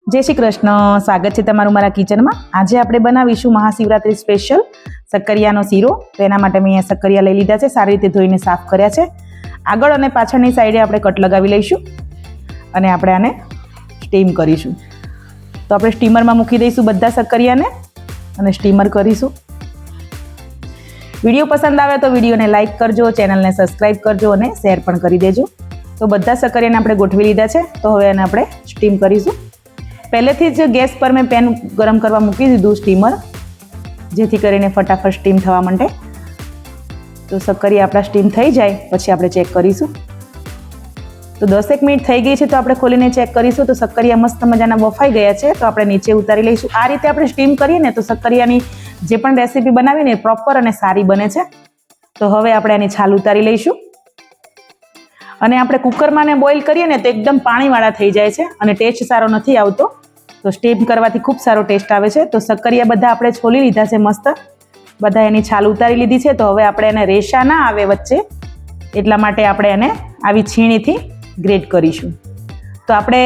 जय श्री कृष्ण। स्वागत है तमारुं मारा किचन में। आज आपणे बनावीशुं महाशिवरात्रि स्पेशल सक्करियानो सीरो। तो एना माटे मैं सक्करिया लई लीधा छे, सारी रीते धोईने साफ कर्या छे। आगळ अने पाछळनी साइडे आपणे कट लगावी लईशुं अने आपणे आने स्टीम करीशुं। तो आपणे स्टीमर में मूकी दईशुं बधा सक्करियाने अने स्टीमर करीशुं। विडियो पसंद आवे तो विडियो ने लाइक करजो, चेनल ने सब्सक्राइब करजो अने शेर पण करी देजो। तो बधा सक्करियाने आपणे गोठवी लीधा छे। तो हवे आने आपणे स्टीम करीशुं। पहलेथी ज गैस पर मैं पेन गरम करवा मूकी दीधुं स्टीमर, जेथी करीने फटाफट स्टीम थवा मांडे। तो सक्करिया आपणा स्टीम थई जाय पछी आपणे चेक करीशुं। तो 10 मिनिट थई गई छे तो आपणे खोलीने चेक करीशुं। तो सक्करिया मस्त मजाना बफाई गया छे। तो आपणे नीचे उतारी लईशुं। आ रीते आपणे स्टीम करीए ने तो सक्करियानी जे पण रेसिपी बनावीने प्रॉपर अने सारी बने छे। तो हवे आपणे आनी छाल उतारी लईशुं અને આપણે કુકરમાં ને બોઇલ કરીએ ને તો એકદમ પાણીવાળા થઈ જાય છે અને ટેસ્ટ સારો નથી આવતો। તો સ્ટીમ કરવાથી ખૂબ સારો ટેસ્ટ આવે છે। તો સક્કરિયા બધા આપણે છોલી લીધા છે મસ્ત, બધા એની છાલ ઉતારી લીધી છે। તો હવે આપણે એને રેશા ના આવે વચ્ચે એટલા માટે આપણે એને આવી છીણીથી ગ્રેટ કરીશું। તો આપણે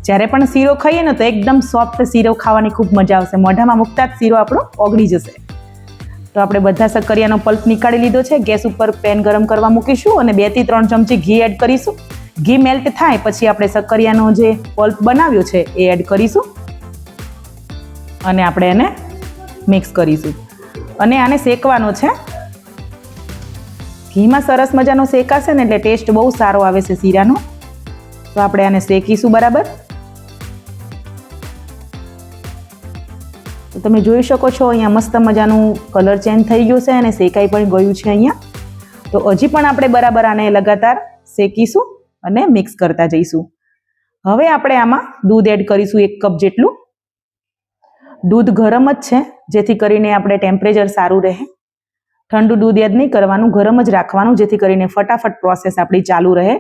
જ્યારે પણ શીરો ખાઈએ ને તો એકદમ સોફ્ટ શીરો ખાવાની ખૂબ મજા આવશે। મોઢામાં મૂકતા જ શીરો આપણો ઓગળી જશે। तो આપણે બધા સક્કરિયાનો પલ્પ નીકાળી લીધો છે। ગેસ ઉપર પેન ગરમ કરવા મૂકીશું અને 2 થી 3 ચમચી ઘી એડ કરીશું। ઘી મેલ્ટ થાય પછી આપણે સક્કરિયાનો જે પલ્પ બનાવ્યો છે એ એડ કરીશું અને આપણે એને મિક્સ કરીશું અને આને શેકવાનો છે। ઘીમાં સરસ મજાનો શેકાશે ને એટલે ટેસ્ટ બહુ સારો આવે છે શીરાનો। તો આપણે આને શેકીશું બરાબર। तो તમે જોઈ શકો છો અહીંયા મસ્ત મજાનું કલર ચેન્જ થઈ ગયો છે અને શેકાઈ પણ ગયું છે અહીંયા। તો હજી પણ આપણે બરાબર આને લગાતાર શેકીશું અને મિક્સ કરતા જઈશું। હવે આપણે આમાં દૂધ એડ કરીશું 1 કપ જેટલું। દૂધ ગરમ જ છે જેથી કરીને આપણે ટેમ્પરેચર સારું રહે। ઠંડુ દૂધ એડ નહીં કરવાનું, ગરમ જ રાખવાનું જેથી કરીને ફટાફટ પ્રોસેસ આપણી ચાલુ રહે।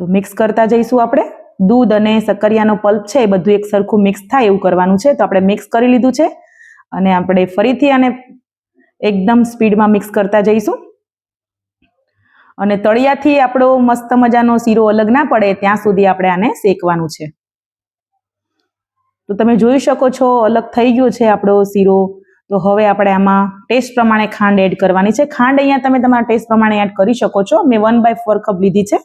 તો મિક્સ કરતા જઈશું આપણે। दूध અને સક્કરિયાનો પલ્પ છે એ બધું એક સરખું મિક્સ થાય એવું કરવાનું છે। તો આપણે મિક્સ કરી લીધું છે અને આપણે ફરીથી આને એકદમ સ્પીડમાં મિક્સ કરતા જઈશું અને તળિયાથી આપણો મસ્ત મજાનો શીરો અલગ ના પડે ત્યાં સુધી આપણે આને શેકવાનું છે। તો તમે જોઈ શકો છો અલગ થઈ ગયો છે આપણો શીરો। તો હવે આપણે આમાં ટેસ્ટ પ્રમાણે ખાંડ એડ કરવાની છે। ખાંડ અહીંયા તમે તમારા ટેસ્ટ પ્રમાણે એડ કરી શકો છો। મેં 1/4 કપ લીધી છે।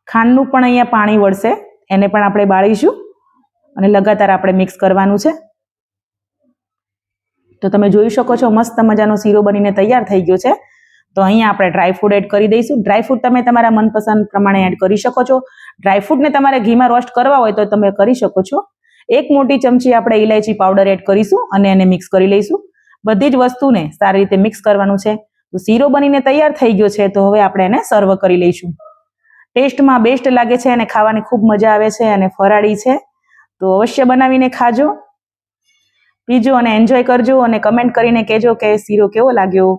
ખાંડનું પણ અહીંયા પાણી વળશે, એને પણ આપણે બાળીશું અને લગાતાર આપણે મિક્સ કરવાનું છે। તો તમે જોઈ શકો છો મસ્ત મજાનો શીરો બનીને તૈયાર થઈ ગયો છે। તો અહીંયા આપણે ડ્રાયફ્રૂટ એડ કરી દઈશું। ડ્રાયફ્રૂટ તમે તમારા મનપસંદ પ્રમાણે એડ કરી શકો છો। ડ્રાયફ્રૂટને તમારે ઘીમાં રોસ્ટ કરવા હોય તો તમે કરી શકો છો। 1 મોટી ચમચી આપણે ઇલાયચી પાવડર એડ કરીશું અને એને મિક્સ કરી લઈશું। બધી જ વસ્તુને સારી રીતે મિક્સ કરવાનું છે। તો શીરો બનીને તૈયાર થઈ ગયો છે। તો હવે આપણે એને સર્વ કરી લઈશું। ટેસ્ટમાં બેસ્ટ લાગે છે અને ખાવાની ખૂબ મજા આવે છે અને ફરાળી છે। તો અવશ્ય બનાવીને ખાજો, પીજો અને એન્જોય કરજો અને કમેન્ટ કરીને કહેજો કે શીરો કેવો લાગ્યો।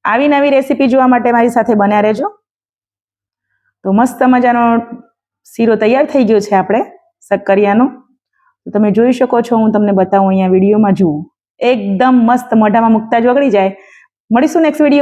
આવી નવી રેસીપી જોવા માટે મારી સાથે બન્યા રહેજો। તો મસ્ત મજાનો શીરો તૈયાર થઈ ગયો છે આપણે સક્કરિયાનો। તો તમે જોઈ શકો છો, હું તમને બતાવું અહીંયા વિડીયોમાં જુઓ, એકદમ મસ્ત મોઢામાં મૂકતા જ ઓગળી જાય। મળીશું નેક્સ્ટ વિડીયો।